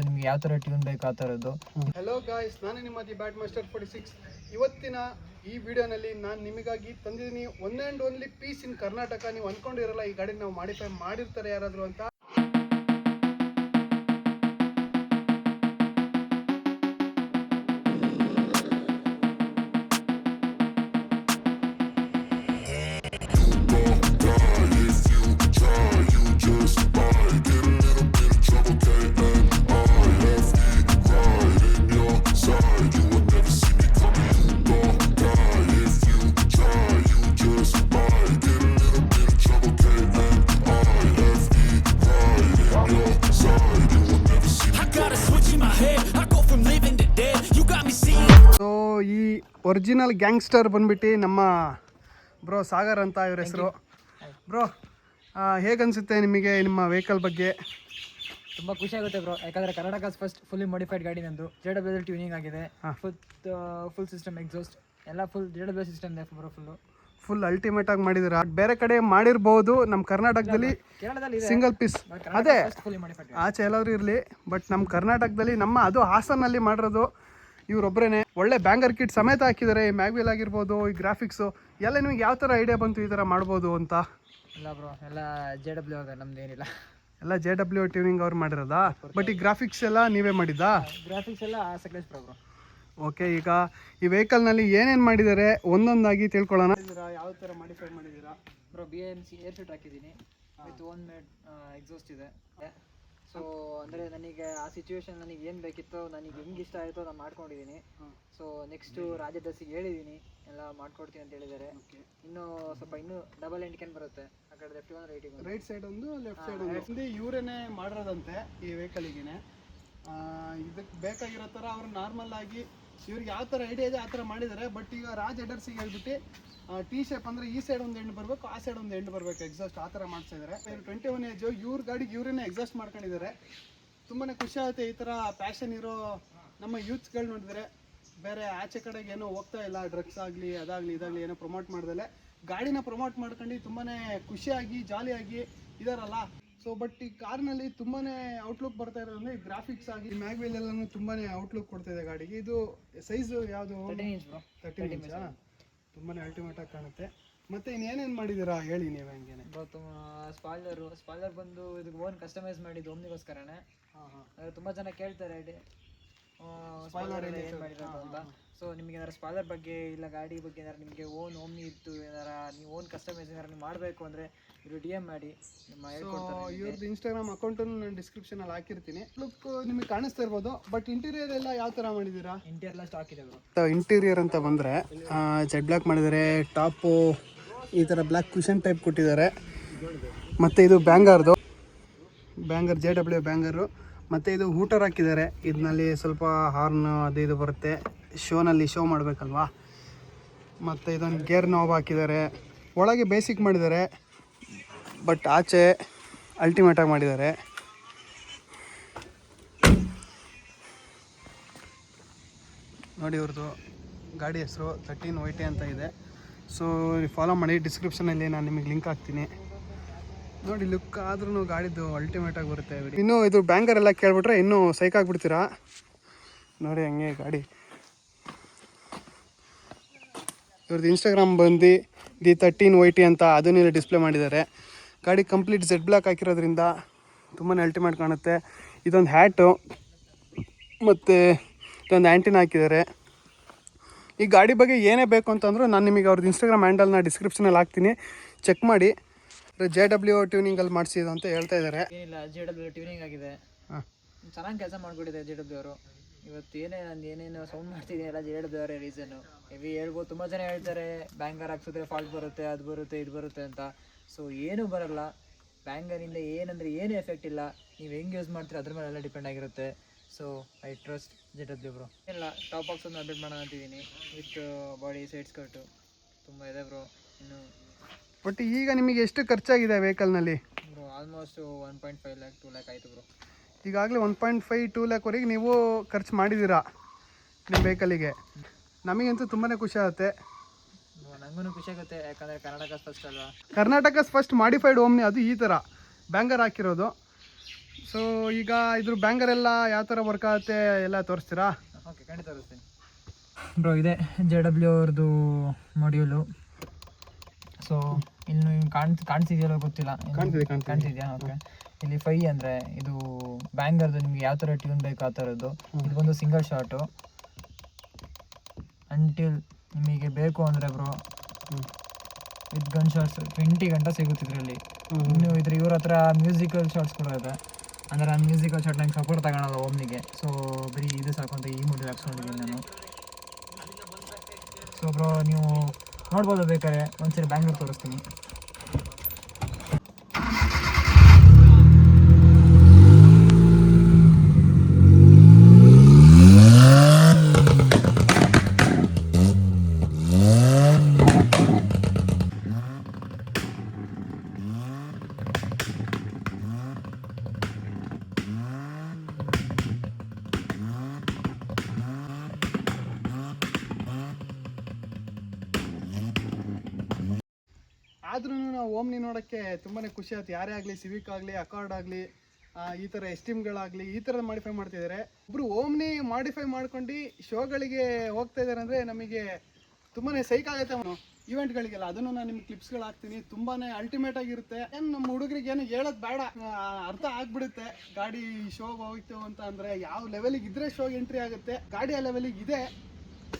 ನಿಮ್ಗೆ ಯಾವ ಥರ ಟ್ಯೂನ್ ಬೇಕು ಆ ಥರದ್ದು. ಹಲೋ ಗಾಯ್ಸ್, ನಾನು ನಿಮ್ಮ ದಿ ಬ್ಯಾಟ್ ಮಾಸ್ಟರ್ 46. ಇವತ್ತಿನ ಈ ವಿಡಿಯೋನಲ್ಲಿ ನಾನು ನಿಮಗಾಗಿ ತಂದಿದ್ದೀನಿ ಒನ್ ಆ್ಯಂಡ್ ಓನ್ಲಿ ಪೀಸ್ ಇನ್ ಕರ್ನಾಟಕ. ನೀವು ಅಂದ್ಕೊಂಡಿರಲ್ಲ ಈ ಗಾಡಿ ನಾವು ಮಾಡಿಫೈ ಮಾಡಿರ್ತಾರೆ ಯಾರಾದರೂ ಅಂತ. ಸೊ ಈ ಒರಿಜಿನಲ್ ಗ್ಯಾಂಗ್ಸ್ಟರ್ ಬಂದ್ಬಿಟ್ಟು ನಮ್ಮ ಬ್ರೋ ಸಾಗರ್ ಅಂತ ಇವ್ರ ಹೆಸರು. ಬ್ರೋ, ಹೇಗನ್ಸುತ್ತೆ ನಿಮಗೆ ನಿಮ್ಮ ವೆಹಿಕಲ್ ಬಗ್ಗೆ? ತುಂಬ ಖುಷಿ ಆಗುತ್ತೆ ಬ್ರೋ, ಯಾಕಂದರೆ ಕರ್ನಾಟಕ ಫಸ್ಟ್ ಫುಲ್ಲಿ ಮಾಡಿಫೈಡ್ ಗಾಡಿ ನಂದು. JWL ಟ್ಯೂನಿಂಗ್ ಆಗಿದೆ, ಫುಲ್ ಸಿಸ್ಟಮ್ ಎಕ್ಸಾಸ್ಟ್ ಎಲ್ಲ ಫುಲ್ JWL ಸಿಸ್ಟಮ್ ಇದೆ ಬ್ರೋ. ಫುಲ್ ಅಲ್ಟಿಮೇಟ್ ಆಗಿ ಮಾಡಿದ್ದೀರಾ. ಬೇರೆ ಕಡೆ ಮಾಡಿರ್ಬೋದು, ನಮ್ಮ ಕರ್ನಾಟಕದಲ್ಲಿ ಸಿಂಗಲ್ ಪೀಸ್ ಅದೇ ಆಚೆ ಎಲ್ಲಾದ್ರೂ ಇರಲಿ, ಬಟ್ ನಮ್ಮ ಕರ್ನಾಟಕದಲ್ಲಿ ಅದು ಹಾಸನಲ್ಲಿ ಮಾಡಿರೋದು ಇವರೊಬ್ಬರೇ. ಒಳ್ಳೆ ಬ್ಯಾಂಗರ್ ಕಿಟ್ ಸಮೇತ ಹಾಕಿದ್ದಾರೆ. ಈ ಮ್ಯಾಗ್ವಿಲ್ ಆಗಿರ್ಬೋದು, ಈ ಗ್ರಾಫಿಕ್ಸು ಎಲ್ಲ ನಿಮಗೆ ಯಾವ ಥರ ಐಡಿಯಾ ಬಂತು ಈ ಥರ ಮಾಡ್ಬೋದು ಅಂತ? ಇಲ್ಲ ಬ್ರೋ, ಎಲ್ಲ JW ಅವ್ರೆ, ನಮ್ದು ಏನಿಲ್ಲ. ಎಲ್ಲ JW ಟ್ಯೂನಿಂಗ್ ಅವ್ರು ಮಾಡಿರೋದಾ? ಬಟ್ ಈ ಗ್ರಾಫಿಕ್ಸ್ ಎಲ್ಲ ನೀವೇ ಮಾಡಿದ್ದಾ? ಗ್ರಾಫಿಕ್ಸ್ ಎಲ್ಲ ಸಕಲೇಶ್ ಬ್ರೋ. ಓಕೆ, ಈಗ ಈ ವೆಹಿಕಲ್ನಲ್ಲಿ ಏನೇನು ಮಾಡಿದ್ದಾರೆ ಒಂದೊಂದಾಗಿ ತಿಳ್ಕೊಳ್ಳೋಣ. ಯಾವ ಥರ ಮಾಡಿಫೈ ಮಾಡಿದ್ದೀರಾ ಬ್ರೋ? BMC ಏರ್ ಫಿಟ್ ಹಾಕಿದ್ದೀನಿ ವಿತ್ ಓನ್ ಮೇಡ್ ಎಕ್ಸಾಸ್ಟ್ ಇದೆ. ಸೊ ಅಂದರೆ ನನಗೆ ಆ ಸಿಚುವೇಶನ್ ನನಗೆ ಏನು ಬೇಕಿತ್ತೋ, ನನಗೆ ಹೆಂಗೆ ಇಷ್ಟ ಆಯಿತೋ ನಾನು ಮಾಡ್ಕೊಂಡಿದ್ದೀನಿ. ಸೊ ನೆಕ್ಸ್ಟು ರಾಜದಾಸಿಗೆ ಹೇಳಿದ್ದೀನಿ ಎಲ್ಲ ಮಾಡ್ಕೊಡ್ತೀನಿ ಅಂತ ಹೇಳಿದ್ದಾರೆ. ಇನ್ನೂ ಸ್ವಲ್ಪ ಡಬಲ್ ಎಂಡ್ ಬರುತ್ತೆ. ಆ ಕಡೆ ಲೆಫ್ಟ್ ಒಂದು ರೈಟ್ ಸೈಡ್ ಒಂದು ಲೆಫ್ಟ್ ಸೈಡ್ ಒಂದು ಇವರೇನೆ ಮಾಡಿರೋದಂತೆ ಈ ವೆಹಿಕಲಿಗೆ. ಇದಕ್ಕೆ ಬೇಕಾಗಿರೋ ಥರ ಅವರು ನಾರ್ಮಲ್ ಆಗಿ ಇವ್ರಿಗೆ ಯಾವ ಥರ ಐಡಿಯಾ ಇದೆ ಆ ಥರ ಮಾಡಿದ್ದಾರೆ. ಬಟ್ ಈಗ ರಾಜ್ ಎಡರ್ಸಿಗೆ ಹೇಳ್ಬಿಟ್ಟು ಟಿ ಶೇಪ್ ಅಂದರೆ ಈ ಸೈಡ್ ಒಂದು ಎಂಡ್ ಬರಬೇಕು, ಆ ಸೈಡ್ ಒಂದು ಎಂಡ್ ಬರಬೇಕು ಎಕ್ಸಾಸ್ಟ್, ಆ ಥರ ಮಾಡ್ತಾ ಇದ್ದಾರೆ. 21 ಏಜ್ ಇವ್ರ ಗಾಡಿಗೆ ಇವರೇನೆ ಎಕ್ಸಾಸ್ಟ್ ಮಾಡ್ಕೊಂಡಿದ್ದಾರೆ. ತುಂಬಾ ಖುಷಿ ಆಗುತ್ತೆ ಈ ಥರ ಪ್ಯಾಷನ್ ಇರೋ ನಮ್ಮ ಯೂತ್ಸ್ಗಳು ನೋಡಿದರೆ. ಬೇರೆ ಆಚೆ ಕಡೆಗೆ ಏನೋ ಹೋಗ್ತಾ ಇಲ್ಲ, ಡ್ರಗ್ಸ್ ಆಗಲಿ ಅದಾಗಲಿ ಇದಾಗಲಿ ಏನೋ ಪ್ರಮೋಟ್ ಮಾಡ್ದಲೆ ಗಾಡಿನ ಪ್ರಮೋಟ್ ಮಾಡ್ಕೊಂಡು ತುಂಬಾ ಖುಷಿಯಾಗಿ ಜಾಲಿಯಾಗಿ ಇದಾರಲ್ಲ. ಸೊ ಬಟ್ ಈ ಕಾರ್ನಲ್ಲಿ ತುಂಬಾ ಔಟ್ಲುಕ್ ಬರ್ತಾ ಇರೋದಂದ್ರೆ ಈ ಗ್ರಾಫಿಕ್ಸ್ ಆಗಿ ಮ್ಯಾಗ್ವಿಲ್ ಎಲ್ಲನೂ ತುಂಬಾ ಔಟ್ಲುಕ್ ಕೊಡ್ತಾ ಇದೆ ಗಾಡಿಗೆ. ಇದು ಸೈಜ್ ಯಾವುದು? 13 ಇಂಚ್. ತುಂಬಾ ಅಲ್ಟಿಮೇಟ್ ಆಗಿ ಕಾಣುತ್ತೆ. ಮತ್ತೆ ಇನ್ನೇನೇನು ಮಾಡಿದ್ದೀರಾ ಹೇಳಿ ನೀವು? ಹಂಗೇನೆ ಸ್ಪಾಯ್ಲರ್ ಬಂದು ಇದಕ್ಕೆ ಓನ್ ಕಸ್ಟಮೈಸ್ ಮಾಡಿದ್ದು ಓಮ್ನಿಗೋಸ್ಕರನೇ. ತುಂಬ ಜನ ಕೇಳ್ತಾರೆ ಸ್ಪಾಯ್ಲರ್ ಏನು ಮಾಡಿರೋದು ಅಂತ. ಸೊ ನಿಮಗೆ ಏನಾರು ಸ್ಪಾಯ್ಲರ್ ಬಗ್ಗೆ ಇಲ್ಲ ಗಾಡಿ ಬಗ್ಗೆ ಏನಾರು ನಿಮಗೆ ಓನ್ ಓಮ್ನಿ ಇತ್ತು, ಏನಾರ ನೀವು ಓನ್ ಕಸ್ಟಮೈಸ್ ಏನಾರು ನೀವು ಮಾಡಬೇಕು ಅಂದರೆ ಇವರು DM ಮಾಡಿ ಇವ್ರದ್ದು ಇನ್ಸ್ಟಾಗ್ರಾಮ್ ಅಕೌಂಟನ್ನು ನಾನು ಡಿಸ್ಕ್ರಿಪ್ಷನಲ್ಲಿ ಹಾಕಿರ್ತೀನಿ. ಲುಕ್ ನಿಮಗೆ ಕಾಣಿಸ್ತಾ ಇರ್ಬೋದು. ಬಟ್ ಇಂಟೀರಿಯರ್ ಎಲ್ಲ ಯಾವ ಥರ ಮಾಡಿದ್ದೀರಾ? ಇಂಟೀರಿಯರ್ ಎಲ್ಲ ಸ್ಟಾಕ್ ಇದೆ ಬ್ರೋ. ಇಂಟೀರಿಯರ್ ಅಂತ ಬಂದರೆ ಜೆಡ್ ಬ್ಲ್ಯಾಕ್ ಮಾಡಿದ್ದಾರೆ. ಟಾಪು ಈ ಥರ ಬ್ಲ್ಯಾಕ್ ಕುಷನ್ ಟೈಪ್ ಕೊಟ್ಟಿದ್ದಾರೆ. ಮತ್ತು ಇದು ಬ್ಯಾಂಗರ್ JW ಬ್ಯಾಂಗರು. ಮತ್ತು ಇದು ಹೂಟರ್ ಹಾಕಿದ್ದಾರೆ. ಇದರಲ್ಲಿ ಸ್ವಲ್ಪ ಹಾರ್ನ್ ಅದು ಇದು ಬರುತ್ತೆ, ಶೋನಲ್ಲಿ ಶೋ ಮಾಡಬೇಕಲ್ವಾ. ಮತ್ತು ಇದೊಂದು ಗೇರ್ ನಾಬ್ ಹಾಕಿದ್ದಾರೆ. ಒಳಗೆ ಬೇಸಿಕ್ ಮಾಡಿದ್ದಾರೆ, ಬಟ್ ಆಚೆ ಅಲ್ಟಿಮೇಟಾಗಿ ಮಾಡಿದ್ದಾರೆ. ನೋಡಿ ಇವ್ರದ್ದು ಗಾಡಿ ಹೆಸರು 13 YT ಅಂತ ಇದೆ. ಸೊ ಫಾಲೋ ಮಾಡಿ, ಡಿಸ್ಕ್ರಿಪ್ಷನಲ್ಲಿ ನಾನು ನಿಮಗೆ ಲಿಂಕ್ ಹಾಕ್ತೀನಿ. ನೋಡಿ ಲುಕ್ ಆದ್ರೂ ಗಾಡಿದು ಅಲ್ಟಿಮೇಟಾಗಿ ಬರುತ್ತೆ. ಇನ್ನೂ ಇದು ಬ್ಯಾಂಗರ್ ಎಲ್ಲ ಕೇಳ್ಬಿಟ್ರೆ ಇನ್ನೂ ಸೈಕ್ ಆಗಿಬಿಡ್ತೀರಾ. ನೋಡಿ ಹಂಗೆ ಗಾಡಿ. ಇವ್ರದ್ದು ಇನ್ಸ್ಟಾಗ್ರಾಮ್ ಬಂದು ದಿ 13 YT ಅಂತ ಅದನ್ನೆಲ್ಲ ಡಿಸ್ಪ್ಲೇ ಮಾಡಿದ್ದಾರೆ. ಗಾಡಿ ಕಂಪ್ಲೀಟ್ ಜೆಡ್ ಬ್ಲ್ಯಾಕ್ ಹಾಕಿರೋದ್ರಿಂದ ತುಂಬಾ ಅಲ್ಟಿಮೇಟ್ ಕಾಣುತ್ತೆ. ಇದೊಂದು ಹ್ಯಾಟು ಮತ್ತು ಇದೊಂದು ಆ್ಯಂಟಿನ ಹಾಕಿದ್ದಾರೆ. ಈ ಗಾಡಿ ಬಗ್ಗೆ ಏನೇ ಬೇಕು ಅಂತಂದರೂ ನಾನು ನಿಮಗೆ ಅವ್ರದ್ದು ಇನ್ಸ್ಟಾಗ್ರಾಮ್ ಹ್ಯಾಂಡಲ್ನ ಡಿಸ್ಕ್ರಿಪ್ಷನಲ್ಲಿ ಹಾಕ್ತೀನಿ, ಚೆಕ್ ಮಾಡಿ. JW ಟ್ಯೂನಿಂಗಲ್ಲಿ ಮಾಡಿಸಿದ್ದು ಅಂತ ಹೇಳ್ತಾ ಇದ್ದಾರೆ. ಏನಿಲ್ಲ, JW ಟ್ಯೂನಿಂಗ್ ಆಗಿದೆ, ಚೆನ್ನಾಗಿ ಕೆಲಸ ಮಾಡಿಕೊಟ್ಟಿದೆ JW ಅವರು. ಇವತ್ತು ಏನೇನು ಸೌಂಡ್ ಮಾಡ್ತಿದ್ದೀನಿ ಎಲ್ಲ JW ಅವರೇ ರೀಸನ್ನು. ಹೆವಿ ಹೇಳ್ಬೋದು. ತುಂಬ ಜನ ಹೇಳ್ತಾರೆ ಬ್ಯಾಂಗರ್ ಹಾಕ್ಸಿದ್ರೆ ಫಾಲ್ಟ್ ಬರುತ್ತೆ, ಅದು ಬರುತ್ತೆ, ಇದು ಬರುತ್ತೆ ಅಂತ. ಸೊ ಏನೂ ಬರಲ್ಲ. ಬ್ಯಾಂಗರಿಂದ ಏನಂದರೆ ಏನೂ ಎಫೆಕ್ಟ್ ಇಲ್ಲ. ನೀವು ಹೆಂಗೆ ಯೂಸ್ ಮಾಡ್ತೀರಿ ಅದ್ರ ಮೇಲೆಲ್ಲ ಡಿಪೆಂಡ್ ಆಗಿರುತ್ತೆ. So I trust JW bro. ಇಲ್ಲ, ಟಾಪ್ ಬಾಕ್ಸ್ ಒಂದು ಅಪ್ಡೇಟ್ ಮಾಡೋಣ ಅಂತಿದ್ದೀನಿ ವಿತ್ ಬಾಡಿ ಸೈಡ್ ಸ್ಕರ್ಟು. ತುಂಬ ಇದೆ ಬ್ರೋ. ಇನ್ನು ಬಟ್ ಈಗ ನಿಮಗೆ ಎಷ್ಟು ಖರ್ಚಾಗಿದೆ ವೆಹಿಕಲ್ನಲ್ಲಿ? ಬ್ರೋ ಆಲ್ಮೋಸ್ಟ್ 1.5 lakh 2 lakh ಆಯಿತು ಬ್ರೋ. ಈಗಾಗಲೇ 1.5-2 lakh ನೀವು ಖರ್ಚು ಮಾಡಿದ್ದೀರಾ ನಿಮ್ಮ ವೆಹಿಕಲಿಗೆ. ನಮಗಂತೂ ತುಂಬಾ ಖುಷಿ ಆಗುತ್ತೆ. ನನಗೂ ಖುಷಿ ಆಗುತ್ತೆ, ಯಾಕಂದರೆ ಕರ್ನಾಟಕ ಫಸ್ಟ್ ಅಲ್ವಾ. ಕರ್ನಾಟಕ ಫಸ್ಟ್ ಮಾಡಿಫೈಡ್ ಓಮ್ನಿ, ಅದು ಈ ಥರ ಬ್ಯಾಂಗರ್ ಹಾಕಿರೋದು. ಸೊ ಈಗ ಇದ್ರ ಬ್ಯಾಂಗರ್ ಎಲ್ಲ ಯಾವ ಥರ ವರ್ಕ್ ಆಗುತ್ತೆ ಎಲ್ಲ ತೋರಿಸ್ತೀರಾ? ಓಕೆ, ಖಂಡಿತ ತೋರಿಸ್ತೀನಿ ಬ್ರೋ. ಇದೆ JW ಅವ್ರದ್ದು ಮಾಡ್ಯೂಲು. ಸೊ ಇನ್ನು ಕಾಣಿಸಿದೆಯಲ್ಲ ಗೊತ್ತಿಲ್ಲ, ಕಾಣಿಸಿದ್ಯಾ? ಓಕೆ, ಇಲ್ಲಿ 5 ಅಂದರೆ ಇದು ಬ್ಯಾಂಗರ್ದು ನಿಮ್ಗೆ ಯಾವ ಥರ ಟ್ಯೂನ್ ಬೇಕು ಆ ಥರದ್ದು. ಇದು ಬಂದು ಸಿಂಗಲ್ ಶಾಟು. ಅಂಟಿಲ್ ನಿಮಗೆ ಬೇಕು ಅಂದರೆ ಬ್ರೋ ವಿತ್ ಗನ್ ಶಾಟ್ಸ್ 20 ಗಂಟೆ ಸಿಗುತ್ತೆ ಇದರಲ್ಲಿ. ಇನ್ನು ಇವ್ರ ಹತ್ರ ಮ್ಯೂಸಿಕಲ್ ಶಾಟ್ಸ್ ಕೂಡ ಇದೆ. ಅಂದರೆ ಆ ಮ್ಯೂಸಿಕಲ್ ಶಾಟ್ ನಂಗೆ ಸಪೋರ್ಟ್ ತಗೊಳಲ್ಲ ಓಮ್ನಿಗೆ. ಸೊ ಬರೀ ಇದು ಸಾಕಂತ ಈ ಮೊಡ್ಯೂಲ್ ಹಾಕ್ಸ್ಕೊಂಡಿದ್ದೀನಿ ನಾನು. ಸೊ ಬ್ರೋ ನೀವು ನೋಡ್ಬೋದು, ಬೇಕಾದ್ರೆ ಒಂದ್ಸರಿ ಬ್ಯಾಂಗ್ಳೂರ್ ತೋರಿಸ್ತೀನಿ. ಆದ್ರೂ ನಾವು ಓಮ್ನಿ ನೋಡೋಕ್ಕೆ ತುಂಬಾ ಖುಷಿ ಆಯ್ತು. ಯಾರೇ ಆಗಲಿ, ಸಿವಿಕ್ ಆಗಲಿ, ಅಕಾರ್ಡ್ ಆಗಲಿ, ಈ ಥರ ಎಸ್ಟಿಮ್ಗಳಾಗಲಿ ಈ ಥರ ಮಾಡಿಫೈ ಮಾಡ್ತಿದ್ದಾರೆ. ಒಬ್ಬರು ಓಮ್ನಿ ಮಾಡಿಫೈ ಮಾಡ್ಕೊಂಡು ಶೋಗಳಿಗೆ ಹೋಗ್ತಾ ಇದ್ದಾರೆ ಅಂದರೆ ನಮಗೆ ತುಂಬಾ ಸೈಕ್ ಆಗುತ್ತೆ. ಅವನು ಈವೆಂಟ್ಗಳಿಗೆಲ್ಲ ಅದನ್ನು ನಾನು ನಿಮ್ಗೆ ಕ್ಲಿಪ್ಸ್ಗಳು ಹಾಕ್ತೀನಿ. ತುಂಬಾ ಅಲ್ಟಿಮೇಟ್ ಆಗಿರುತ್ತೆ. ಏನು ನಮ್ಮ ಹುಡುಗರಿಗೆ ಏನು ಹೇಳೋದು ಬೇಡ, ಅರ್ಥ ಆಗ್ಬಿಡುತ್ತೆ. ಗಾಡಿ ಶೋಗೆ ಹೋಗ್ತೇವೆ ಅಂತ ಅಂದರೆ ಯಾವ ಲೆವೆಲಿಗೆ ಇದ್ರೆ ಶೋಗೆ ಎಂಟ್ರಿ ಆಗುತ್ತೆ, ಗಾಡಿ ಆ ಲೆವೆಲಿಗೆ ಇದೆ.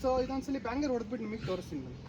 ಸೊ ಇದೊಂದ್ಸಲಿ ಬ್ಯಾಂಗರ್ ಹೊಡೆದ್ಬಿಟ್ಟು ನಿಮಗೆ ತೋರಿಸ್ತೀನಿ ನಾನು.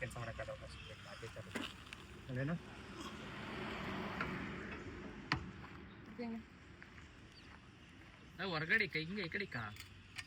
ಕೆಲಸ ಮಾಡೋಕ್ಕಾಗಲ್ಲ ಅದೇನು ಹೊರಗಡೆ ಹಿಂಗೆ ಈ ಕಡೆ